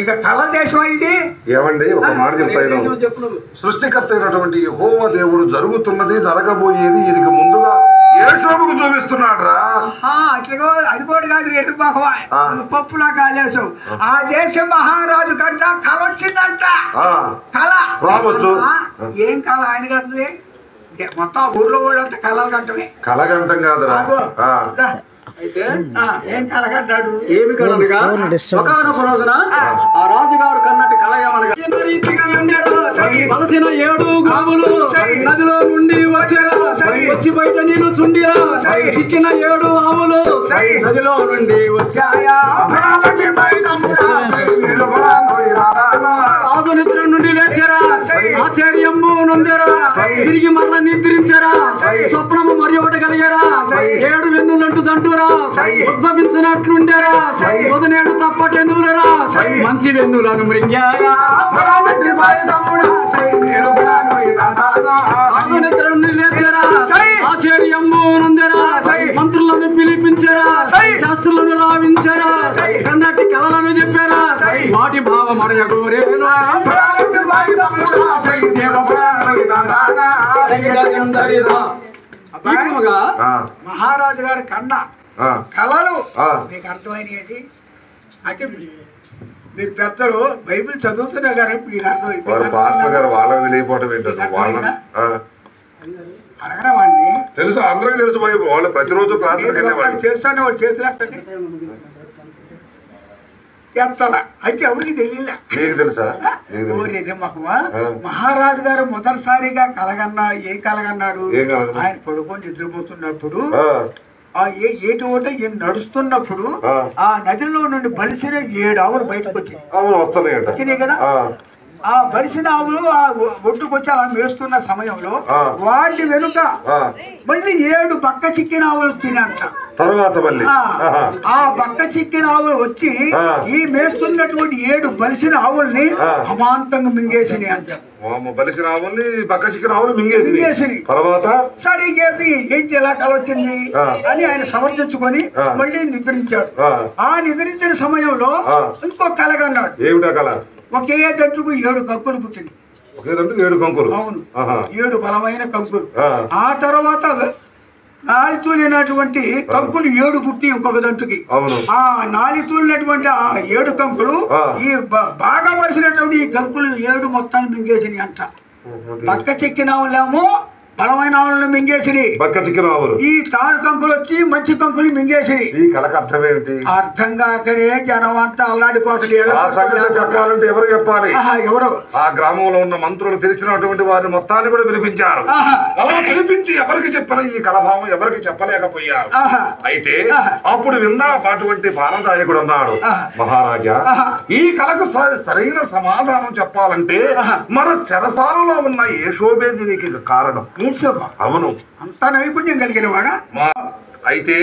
ఇక కళ దేశం ఇది. ఏమండి ఒక మాట చెప్తాను, సృష్టికర్త అయినటువంటి యెహోవా దేవుడు జరుగుతున్నది, జరగబోయేది ఇది ముందుగా యేషోబుకు చూపిస్తున్నాడు రా. అది కూడా కాదు, ఎటు బాహవా పప్పులా కాలేసావు. ఆ దేశ మహారాజు కంట కళ వచ్చిందంట. కళ రావచ్చు. ఏం కళ ఆయన కంటే మొత్తం ఊర్లో వాళ్ళంతా కళలు కంటమే. కళగంటం కాదురా. ఏం కలగడ్డాడు? ఏమి కలనగా ఒకనొక రోజున ఆ రాజుగారు కన్నటి కళ ఏమనగా వలసిన 7 గోవులు నదిలో నుండి వచ్చేరా, వచ్చి బయట నీళ్లు చుండిరా, చిక్కిన 7 ఆవులు నదిలో నుండి వచ్చాయా. రాజు నిద్ర నుండి లేచారా, ఆశ్చర్యము నొందెరా, తిరిగి మరల నిద్రించారా, స్వప్నము మరి ఒకటి కలిగారా, 7 వెన్నులంటూ దంటురా, ఉద్భవించినట్లుండేరా, పొదనేడు తప్పటెన్నులరా, మంచి వెన్నులను మృంగారా. రాజు నిద్ర నుండి లేచారా, ఆశ్చర్యము నొందెరా, మంత్రులను పిలిపించారా, శాస్త్రులను రావించారా, కన్నటి కళలను చెప్పారా, వాటి భావం అడగోరేనా. మహారాజు గారి కన్నా కళలు మీకు అర్థమైన ఏంటి అంటే మీరు పెద్దలు బైబిల్ చదువుతున్నా గారు మీకు అర్థమైంది. వాళ్ళకి తెలియపోవటం అడగరా వాడిని. తెలుసు, అందరికి తెలుసు. వాళ్ళు ప్రతిరోజు ప్రార్థన చేస్తాను వాళ్ళు చేతులు ఎత్తండి ఎత్తలా అయితే ఎవరికి తెలియలే. మీకు తెలుసా? మహారాజు గారు మొదటిసారిగా కలగన్నా ఏం కలగన్నాడు? ఆయన పడుకొని నిద్రపోతున్నప్పుడు ఏటి ఒకటి ఈయన నడుస్తున్నప్పుడు ఆ నదిలో నుండి బలిసిన 7 ఆవులు బయటకు వచ్చినాయి కదా. ఆ బలిసిన ఆవులు ఆ ఒడ్డుకొచ్చి అలా మేస్తున్న సమయంలో వాటి వెనుక మళ్ళీ 7 బక్క చిక్కిన ఆవులు వచ్చినాయంట. ఆ బక్క చిక్కిన ఆవులు వచ్చి ఈ మేస్తున్నటువంటి 7 బలిసిన ఆవుల్ని అమాంతంగా మింగేసినాయి అంట. బలిసిన ఆవుల్ని బక్క చిక్కిన ఆవులు మింగేసినాయి. తర్వాత సరే ఏంటి ఎలా కలొచ్చింది అని ఆయన సమర్థించుకొని మళ్ళీ నిద్రించాడు. ఆ నిద్రించిన సమయంలో ఇంకో కలగన్నాడు. ఏమిటా కళ? ఒకే గంటకు 7 కంకులు పుట్టింది. అవును, 7 బలమైన కంకులు. ఆ తర్వాత నాలితూలినటువంటి కంకులు 7 పుట్టి ఇంకొక దంటుకి. ఆ నాలితూలినటువంటి ఆ 7 కంకులు ఈ బాగా పరిచినటువంటి ఈ కంకులు 7 మొత్తాన్ని మింగేసినాయి అంట. పక్క చెక్కిన వాళ్ళేమో బలమైన ఆవులను మింగేసినాయి. బక్క చిక్కిన ఆవులు ఈ తాడు కంకులు వచ్చి మంచి కంకులు మింగేసినాయి. ఈ కళకు అర్థం ఏమిటి? అర్థం కాకనే జనం అంతా అల్లాడిపోతుంది. చెప్పాలంటే ఎవరు చెప్పాలి? ఎవరు? ఆ గ్రామంలో ఉన్న మంత్రులు తెలిసినటువంటి వారిని మొత్తాన్ని కూడా పిలిపించారు. అలా పిలిపించి ఎవరికి చెప్పిన ఈ కళభావం ఎవరికి చెప్పలేకపోయారు. అయితే అప్పుడు విన్నా అటువంటి బాలనాయకుడు అన్నాడు, మహారాజా ఈ కళకు సరైన సమాధానం చెప్పాలంటే మన చెరసాలలో ఉన్న యశోబే దీనికి కారణం. అవును, అంత నైపుణ్యం కలిగిన వాడా? అయితే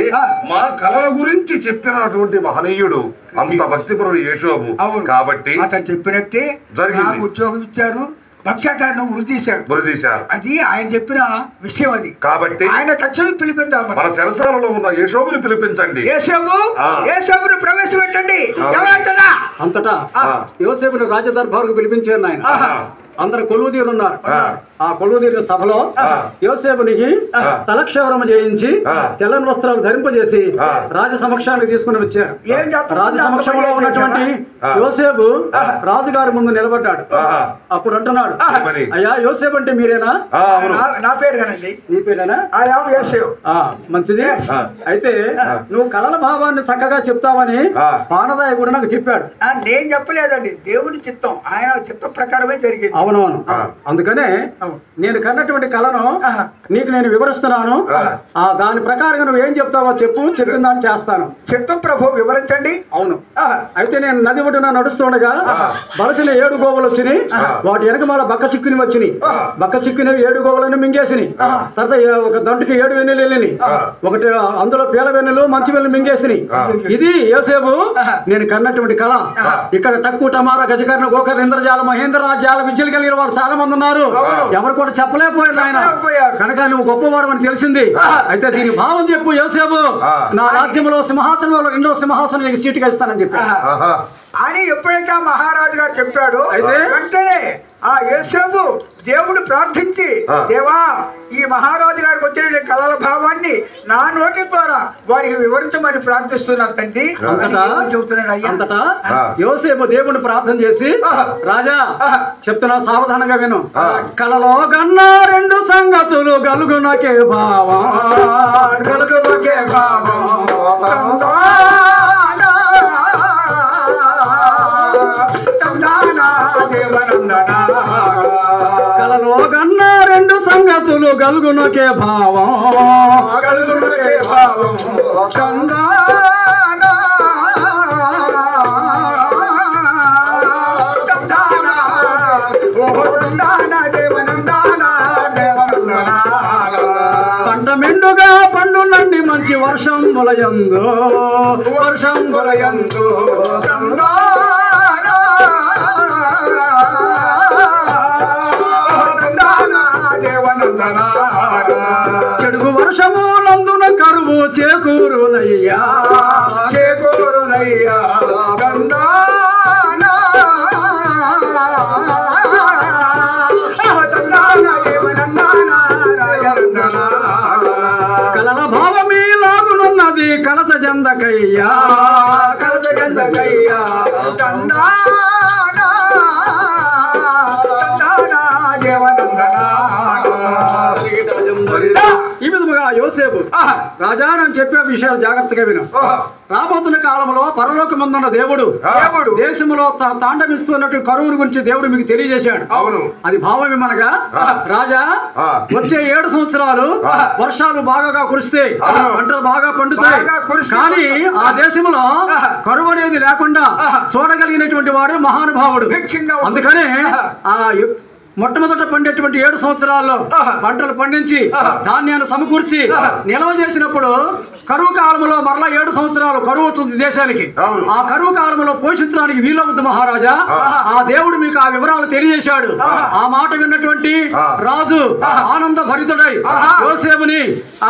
మా కళల గురించి చెప్పినటువంటి మహనీయుడు అంత భక్తిపరుడు యేషోబు. కాబట్టి అతను చెప్పినట్టే నాకు ఉద్యోగం ఇచ్చారు, భక్ష్యాకారణం వృద్ధి తీశారు. అది ఆయన చెప్పిన విషయం. అది కాబట్టి ఆయన తక్షణం పిలిపించాలి. మన చెరసాలలో ఉన్న యేషోబుని పిలిపించండి. యేషోబుని ప్రవేశపెట్టండి. అంతటా యోసేపుని రాజదర్బారుకు పిలిపించారు ఆయన. అందరు కొలువుదీరు ఉన్నారు. ఆ కొలువుదీరు సభలో యోసేపునికి తలక్షవరం చేయించి తెల్లని వస్త్రాలు ధరింపజేసి రాజ సమక్షానికి తీసుకుని వచ్చారు. రాజ సమక్షంలో ఉన్నటువంటి యోసేపు రాజుగారి ముందు నిలబడ్డాడు. అప్పుడు అంటున్నాడు, అయ్యా యోసేపు అంటే మీరేనా? నా పేరేనండి. నీ పేరేనా? మంచిది. అయితే నువ్వు కళల భావాన్ని చక్కగా చెప్తావని పానదాయ కూడా నాకు చెప్పాడు. నేను చెప్పలేదండి, దేవుని చిత్తం, ఆయన చిత్తం ప్రకారమే జరిగింది. అవునవును. అందుకనే నేను కన్నటువంటి కళను నీకు నేను వివరిస్తున్నాను. దాని ప్రకారంగా నువ్వు ఏం చెప్తావో చెప్పు, చెప్పిన దాన్ని చేస్తాను. చిత్తం ప్రభు, వివరించండి. అవును. అయితే నేను నది ఒడ్డున నడుస్తుండగా బలసిన 7 గోవులు వచ్చినాయి. వాటి వెనక మళ్ళీ బక్క చిక్కుని వచ్చినాయి. బక్క చిక్కుని 7 గోవులను మింగేసినాయి. తర్వాత ఒక దంటుకి 7 వెన్నెలు వెళ్ళినాయి. ఒకటి అందులో పీల వెన్నెలు మంచి వెన్నెలు మింగేసినాయి. ఇది యోసేపు నేను కన్నటువంటి కళ. ఇక్కడ తక్కువ టమారా గజకర్ణ గోకర్ ఇంద్రజాల మహేంద్ర రాజ్యాల విద్యలు కలిగిన వారు చాలా మంది ఉన్నారు. ఎవరు కూడా చెప్పలేకపోయారు ఆయన. కనుక నువ్వు గొప్పవాడు అని తెలిసింది. అయితే దీని భావం చెప్పు యోసేపు. నా రాజ్యంలో సింహాసనంలో 2వ సింహాసనం నీకు సీటుగా ఇస్తానని చెప్పి అని ఎప్పుడైతే మహారాజు గారు చెప్పాడు, వెంటనే ఆ యోసేపు దేవుడు ప్రార్థించి, దేవా ఈ మహారాజు గారికి వచ్చిన కళల భావాన్ని నా నోటి ద్వారా వారికి వివరించమని ప్రార్థిస్తున్నారు తండ్రి చెబుతున్నాడు. అంతటా యోసేపు దేవుడిని ప్రార్థన చేసి, రాజా చెప్తున్నా సావధానంగా విను. కళలో కన్నా 2 సంగతులు గలుగునకే భావం, గలుగునకే భావం, కళలో కన్నా 2 సంగతులు గలుగునకే భావం, గలుగునకే భావం, పంట మెండుగా పండు నండి మంచి వర్షం మొలయందు, వర్షం మొలయందు, చెడుగు వర్షములందున కరువు చేకూరునయ్యా, చేకూరునయ్యా, కళల భావమీ లాగునున్నది కలత ఎందుకయ్యా కలతకెందుకయ్యా తందానా తందానా దేవనందనా. ఈ విధముగా యోసేపు రాజా అని చెప్పే విషయాలు జాగ్రత్తగా విను. రాబోతున్న కాలంలో పరలోకమందున్న దేవుడు దేశంలో తాండవిస్తున్నట్టు కరువుని గురించి దేవుడు మీకు తెలియజేశాడు. అవును, అది భావమేమనగా రాజా వచ్చే 7 సంవత్సరాలు వర్షాలు బాగా కురిస్తే పంటలు బాగా పండుతాయి. కానీ ఆ దేశంలో కరువు అనేది లేకుండా చూడగలిగినటువంటి వాడు మహానుభావుడు. అందుకనే ఆ మొట్టమొదట పండేటువంటి 7 సంవత్సరాల్లో పంటలు పండించి ధాన్యాన్ని సమకూర్చి నిల్వ చేసినప్పుడు కరువు కాలంలో మరలా 7 సంవత్సరాలు కరువు వస్తుంది దేశానికి. ఆ కరువు కాలంలో పోషించడానికి వీలవుతుంది మహారాజా. ఆ దేవుడు మీకు ఆ వివరాలు తెలియజేశాడు. ఆ మాట విన్నటువంటి రాజు ఆనంద భరితుడై యోసేపుని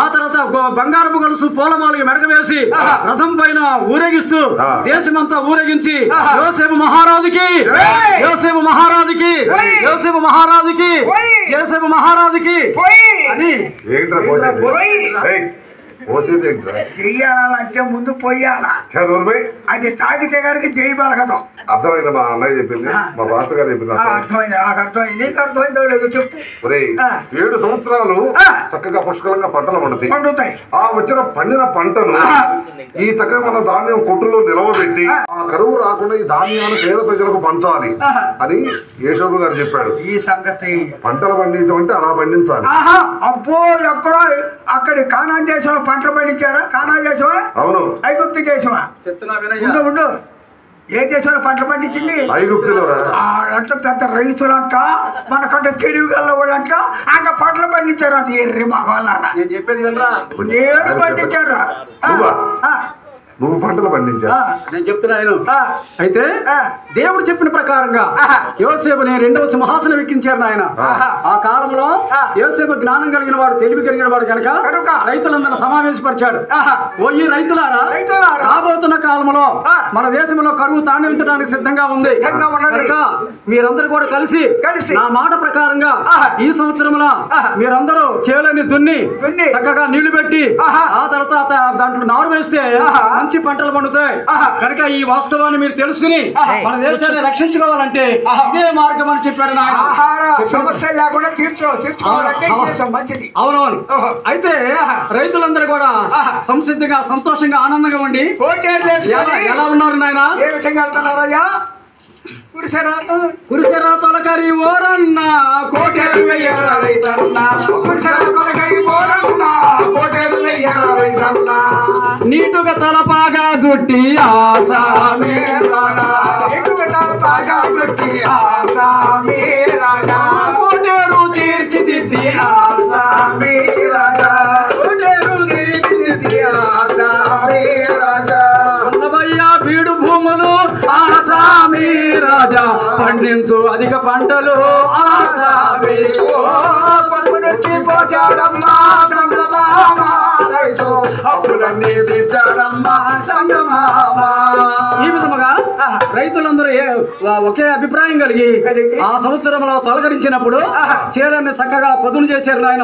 ఆ తర్వాత బంగారపు గొలుసు పూలమాలకి మెడగవేసి రథం పైన ఊరేగిస్తూ దేశమంతా ఊరేగించి యోసేపు మహారాజుకి యోసేపు మహారాజుకి యోసేపు మహారాజుకి యోసేపు మహారాజుకి అని చెయ్యాలంటే ముందు పొయ్యాలా, అది తాగితే గారికి జై బలగదాం. అర్థమైంది మా అన్నయ్య చెప్పింది, మా మాస్టర్ గారు చెప్పింది. అర్థమైంది, నాకు అర్థమైంది. నీకు అర్థమైందో లేదో చెప్పు. 7 సంవత్సరాలు చక్కగా పుష్కలంగా పంటలు పండుతాయి. ఆ వచ్చిన పండిన పంటను ఈ చక్కగా మన ధాన్యం కొట్టులో నిలవబెట్టి ఆ కరువు రాకుండా ఈ ధాన్యాన్ని పేద ప్రజలకు పంచాలి అని యేషోబు గారు చెప్పాడు. ఈ సంగతి పంటలు పండించడం అంటే అలా పండించాలి. అబ్బో ఎక్కడో అక్కడి కానాన్ దేశంలో పంటలు పండించారా? కానాన్ దేశమా? అవును. ఐగుప్తు దేశమా? ఉండు ఏ దేశంలో పంటలు పండించింది? ఐగుప్తులో. అట్లా పెద్ద రైతులంట మనకంటే తెలివి గల వాళ్ళంట అక్కడ పంటలు పండించారంట. ఎర్రి మగవాళ్ళారా, నేను చెప్పేది నేను పండించారా? నువ్వు పంటలు పండించా? నేను చెప్తున్నాను. అయితే దేవుడు చెప్పిన ప్రకారంగా యోసేపుని 2వ సింహాసనం ఎక్కించారు ఆయన. ఆ కాలంలో యోసేపు జ్ఞానం కలిగిన వాడు, తెలివి కలిగిన వాడు కనుక రైతులందరూ సమావేశపరిచాడు. ఓ ఈ రైతులారా, రాబోతున్న కాలంలో మన దేశంలో కరువు తాండవించడానికి సిద్ధంగా ఉంది కనుక మీరందరూ కూడా కలిసి నా మాట ప్రకారంగా ఈ సంవత్సరంలో మీరందరూ చేలని దున్ని చక్కగా నీళ్లు పెట్టి ఆ తర్వాత దాంట్లో నారు వేస్తే మంచి పంటలు పండుతాయి కనుక ఈ వాస్తవాన్ని మీరు తెలుసుకుని మన దేశాన్ని రక్షించుకోవాలంటే ఇదే మార్గం అని చెప్పాడు. సమస్య లేకుండా తీర్చుకోవాలంటే మంచిది. అవునవును. అయితే రైతులందరూ కూడా సంసిద్ధంగా సంతోషంగా ఆనందంగా ఉండి ఎలా ఉన్నారు నాయన? ఏ విధంగా వెళ్తున్నారయ్యా? కురిసెరా తొలకరి ఓరన్నా కోటేరు వెయ్యరా రైతన్నా, నీటుగా తలపాగా జుట్టి కోటేరు తీర్చిదిద్ది ఉన్నవయ్యా బీడు భూములు ఆసామి రాజా, పండించు అధిక పంటలు ఆసామి. ఈ విధముగా రైతులందరూ ఒకే అభిప్రాయం కలిగి ఆ సంవత్సరంలో తొలకరించినప్పుడు చీరని చక్కగా పదును చేశారు నాయన.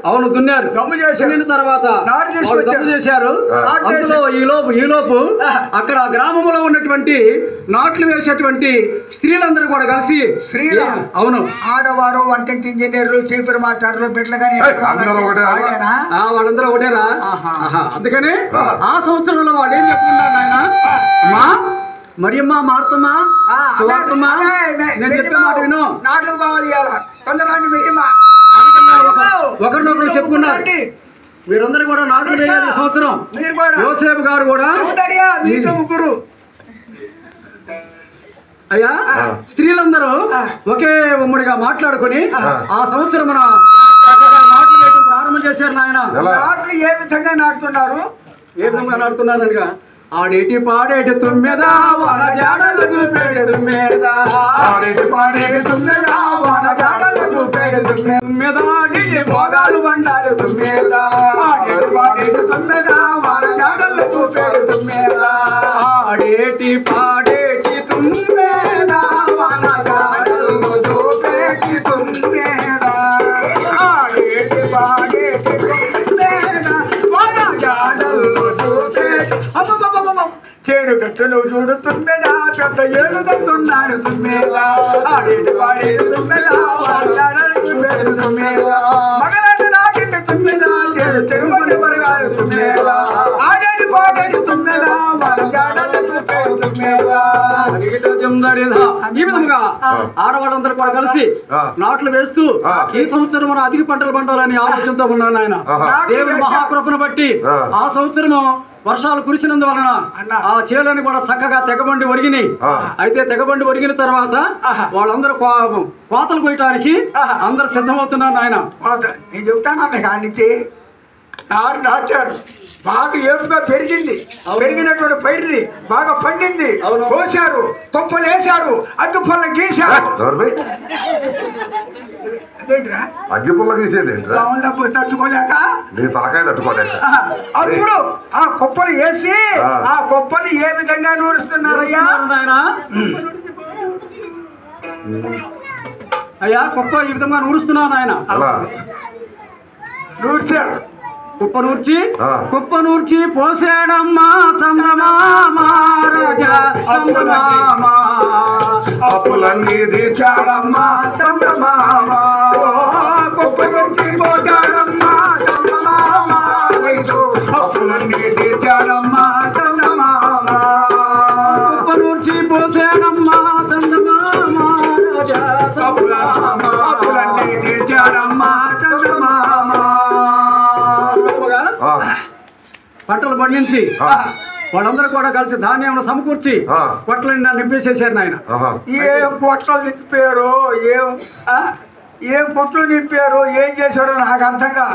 అవును, దున్నారు. దున్నిన తర్వాత దమ్ము చేశారు. అందులో ఈలోపు అక్కడ గ్రామంలో ఉన్నటువంటి నాట్లు వేసేటువంటి స్త్రీలందరూ కూడా కలిసి అవును ఆడవారు, వంటింటి ఇంజనీర్లు, చీపురు మాస్టర్లు, బిడ్డలు కానీ వాళ్ళందరూ ఒకటేనా? అందుకని ఆ సంవత్సరంలో వాడు ఏం చెప్తున్నారు నాయన? మా మరియమ్మ, మార్తమ్మ, సువార్తమ్మ, నేను చెప్పిన మాట విను. నాట్లు కావాలి ఒకరినొకరు చెప్పుకున్నారు. మీరందరూ కూడా నాట్లు వేయాలి సంవత్సరం. యోసేపు గారు కూడా ముగ్గురు అయ్యా స్త్రీలందరూ ఒకే ఉమ్మడిగా మాట్లాడుకుని ఆ సంవత్సరం నాట్లు వేయడం ప్రారంభం చేశారు నాయన. నాట్లు ఏ విధంగా నాటుతున్నారు? ఏ విధంగా నాటుతున్నారు అనగా ఆడేటి పాడేటి తుమ్మెదా వాన జాడలు చూపేడు తుమ్మెదా, ఆడేటి పాడేటి తుమ్మెదా వాన జాడలు చూపేడు తుమ్మెదా, భోగాలు బండారు తుమ్మెదా, ఆడేటి పాడేటి తుమ్మెదా వాన జాడలు చూపేడు తుమ్మెదా, ఆడేటి పాడేటి తుమ్మెదా వాన జాడలు చూపేటి తుమ్మెదా, ఆడేటి పాడేటి తుమ్మెదా వాన జాడలు చూపేటి చేరు గట్టును చూడు తుమ్మెదా పెద్ద ఏడుగట్టున్నాడు తుమ్మేదా ఆడేది పాడేది తుమ్మెదా తుమ్మేది తుమ్మేదా మగలాన్ని నాటింది తుమ్మెదా చేరు తెగుబడి మరగాలి తుమ్మేదా ఆడేది పాడేది తుమ్మెదా వాళ్ళ జాడలు తుమ్మేది తుమ్మేదా. ఈ విధంగా ఆడవాళ్ళందరూ కూడా కలిసి నాట్లు వేస్తూ ఈ సంవత్సరం మనం అధిక పంటలు పండాలని ఆలోచనతో ఉన్నాను ఆయన. దేవుడి మహాకృపను బట్టి ఆ సంవత్సరం వర్షాలు కురిసినందువలన ఆ చేలని కూడా చక్కగా తెగబండి ఒరిగినాయి. అయితే తెగబండి ఒరిగిన తర్వాత వాళ్ళందరూ కోతలు కొయ్యటానికి అందరు సిద్ధమవుతున్నారు ఆయన. నేను చెప్తాను కానిచ్చి నాటారు బాగా ఏపుగా పెరిగింది. పెరిగినటువంటి పైరుని బాగా పండింది. కోసారు, కొప్పలు వేశారు, అగ్గి పొల్ల గీశారు. అదేంట్రా అగ్గి పుల్ల గీసేది తట్టుకోలేక తలకాయ తట్టుకోలేక అప్పుడు ఆ కొప్పలు వేసి ఆ కొప్పలు ఏ విధంగా నూరుస్తున్నారయ్యా? అయ్యా కొప్ప ఈ విధంగా నూరుస్తున్నాను ఆయన. నూర్చారు. కుప్ప నూర్చి పోసాడమ్మా చందమామ రాజా చందమామ అప్పులన్నీ తీర్చాడమ్మా చందమామ కుప్ప నూర్చి పోసాడమ్మా చందమామ అప్పులన్నీ తీర్చాడమ్మా చందమామ కుప్ప నూర్చి పోసాడమ్మా చందమామ రాజా చందమామ అప్పులన్నీ తీర్చాడమ్మా చందమామ. పంటలు పండించి వాళ్ళందరూ కూడా కలిసి ధాన్యం సమకూర్చి పొట్లని నింపేసేసారు ఆయన. ఏం పొట్టలు నింపారు, ఏం పొట్లు నింపారు, ఏం చేశారో నాకు అర్థంగా.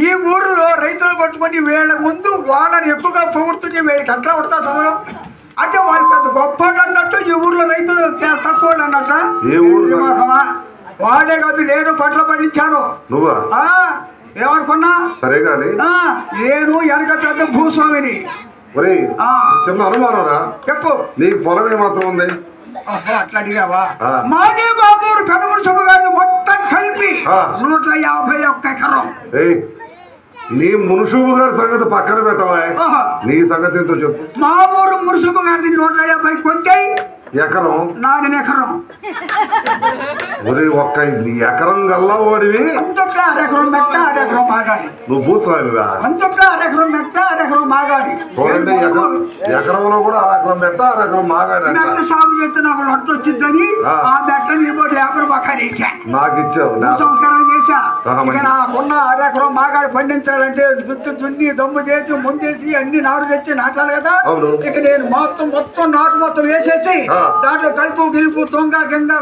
ఈ ఊరిలో రైతులు పట్టుకొని వీళ్ళ ముందు వాళ్ళని ఎక్కువగా పొగుడుతుంది. వీళ్ళకి ఎట్లా కొడతా సమయం అంటే వాళ్ళు పెద్ద గొప్ప వాళ్ళు అన్నట్టు, ఈ ఊర్లో రైతులు తక్కువ వాళ్ళు అన్నట్ట. వాడే కాదు, నేను పంటలు పండించాను. ఏమనుకున్నా సరే గాని నేను వెనక పెద్ద భూస్వామిని. చిన్న అనుమానరా చెప్పు. నీకు పొలం ఏమాత్రం ఉంది? అట్లా అడిగావా? మాదే బాబూరు పెదమూడు సభ గారిని మొత్తం కలిపి 151 ఎకరం. నీ మునుసుబు గారి సంగతి పక్కన పెట్టవా, నీ సంగతి ఎంతో చెప్పు. మా ఊరు మునుసుబు గారిది 150 కొంటాయి. ఎకరం నాది ఎకరం. ఒక్క ఎకరం గల్లా వాడివి. అంతట్లా అరెకరం మెట్ట అరెకరం మాగాడి. నువ్వు భూస్వామివా? అంతట్లా అరెకరం మెట్ట అరెకరం మాగాడి. ఎకరంలో కూడా అరెకరం మెట్ట అరెకరం మాగాడి. మెట్ట సాగు చేస్తే నాకు లొట్టు వచ్చిద్దని ఆ మెట్టని ఇవ్వడు లేబర్ బకారేసా. నాకు ఇచ్చావు, సంస్కరణ చేశా. ఇక నాకున్న అరెకరం మాగాడి పండించాలంటే దుక్కి దున్ని దమ్ము చేసి ముందేసి అన్ని నాడు తెచ్చి నాటాలి కదా. ఇక నేను మొత్తం నాటు మొత్తం వేసేసి దాంట్లో కలుపు గిలుపు తొంగ గంగ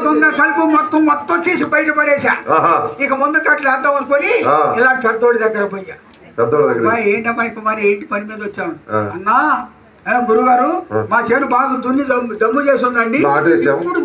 దొంగ కలుపు మొత్తం తీసి బయటపడేసా. ఇక ముందు కట్లు వేద్దాం అనుకొని ఇలాంటి పెద్దోడి దగ్గర పోయా. ఏంటమ్మా మరి ఏంటి పని మీద వచ్చాను అన్నా? గురుగారు మా చేను బాగా దున్ని దమ్ము చేసి ఉందండి. ఇప్పుడు